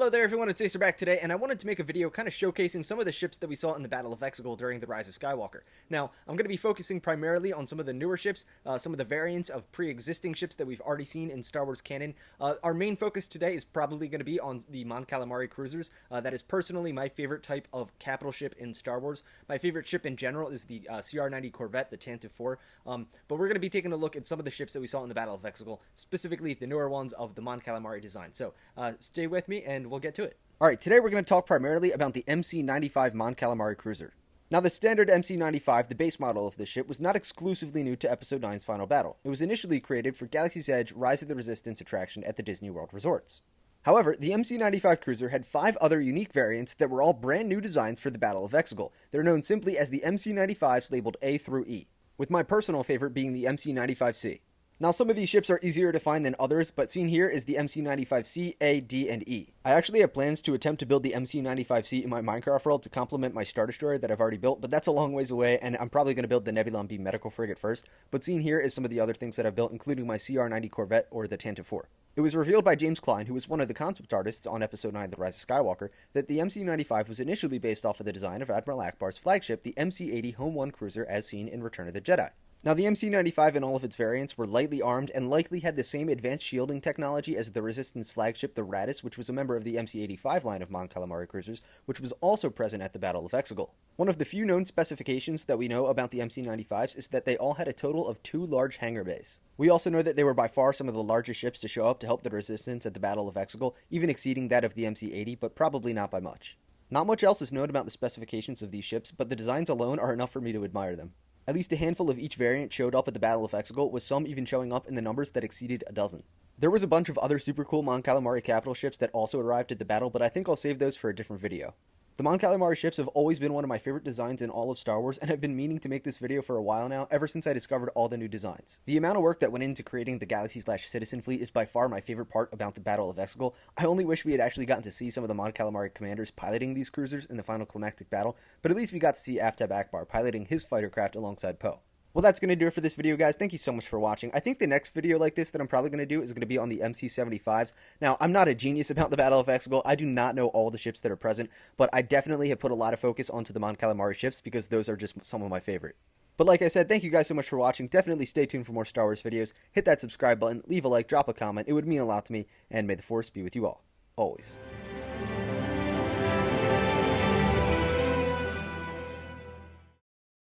Hello there everyone, it's Acer back today, and I wanted to make a video kind of showcasing some of the ships that we saw in the Battle of Exegol during the Rise of Skywalker. Now, I'm going to be focusing primarily on some of the newer ships, some of the variants of pre-existing ships that we've already seen in Star Wars canon. Our main focus today is probably going to be on the Mon Calamari cruisers. That is personally my favorite type of capital ship in Star Wars. My favorite ship in general is the CR-90 Corvette, the Tantive 4, but we're going to be taking a look at some of the ships that we saw in the Battle of Exegol, specifically the newer ones of the Mon Calamari design. So, stay with me and we'll get to it. Alright, today we're going to talk primarily about the MC95 Mon Calamari cruiser. Now, the standard MC95, the base model of this ship, was not exclusively new to Episode 9's final battle. It was initially created for Galaxy's Edge Rise of the Resistance attraction at the Disney World resorts. However, the MC95 cruiser had 5 other unique variants that were all brand new designs for the Battle of Exegol. They're known simply as the MC95s labeled A through E, with my personal favorite being the MC95C. Now, some of these ships are easier to find than others, but seen here is the MC95C, A, D, and E. I actually have plans to attempt to build the MC95C in my Minecraft world to complement my Star Destroyer that I've already built, but that's a long ways away, and I'm probably going to build the Nebulon B medical frigate first. But seen here is some of the other things that I've built, including my CR-90 Corvette or the Tantive 4. It was revealed by James Klein, who was one of the concept artists on Episode 9 The Rise of Skywalker, that the MC95 was initially based off of the design of Admiral Ackbar's flagship, the MC80 Home 1 cruiser as seen in Return of the Jedi. Now, the MC95 and all of its variants were lightly armed and likely had the same advanced shielding technology as the Resistance flagship, the Raddus, which was a member of the MC85 line of Mon Calamari cruisers, which was also present at the Battle of Exegol. One of the few known specifications that we know about the MC95s is that they all had a total of 2 large hangar bays. We also know that they were by far some of the largest ships to show up to help the Resistance at the Battle of Exegol, even exceeding that of the MC80, but probably not by much. Not much else is known about the specifications of these ships, but the designs alone are enough for me to admire them. At least a handful of each variant showed up at the Battle of Exegol, with some even showing up in the numbers that exceeded a dozen. There was a bunch of other super cool Mon Calamari capital ships that also arrived at the battle, but I think I'll save those for a different video. The Mon Calamari ships have always been one of my favorite designs in all of Star Wars, and I've been meaning to make this video for a while now, ever since I discovered all the new designs. The amount of work that went into creating the Galaxy/Citizen fleet is by far my favorite part about the Battle of Exegol. I only wish we had actually gotten to see some of the Mon Calamari commanders piloting these cruisers in the final climactic battle, but at least we got to see Aftab Ackbar piloting his fighter craft alongside Poe. Well, that's going to do it for this video, guys. Thank you so much for watching. I think the next video like this that I'm probably going to do is going to be on the MC75s. Now, I'm not a genius about the Battle of Exegol. I do not know all the ships that are present, but I definitely have put a lot of focus onto the Mon Calamari ships because those are just some of my favorite. But like I said, thank you guys so much for watching. Definitely stay tuned for more Star Wars videos. Hit that subscribe button, leave a like, drop a comment. It would mean a lot to me, and may the Force be with you all. Always.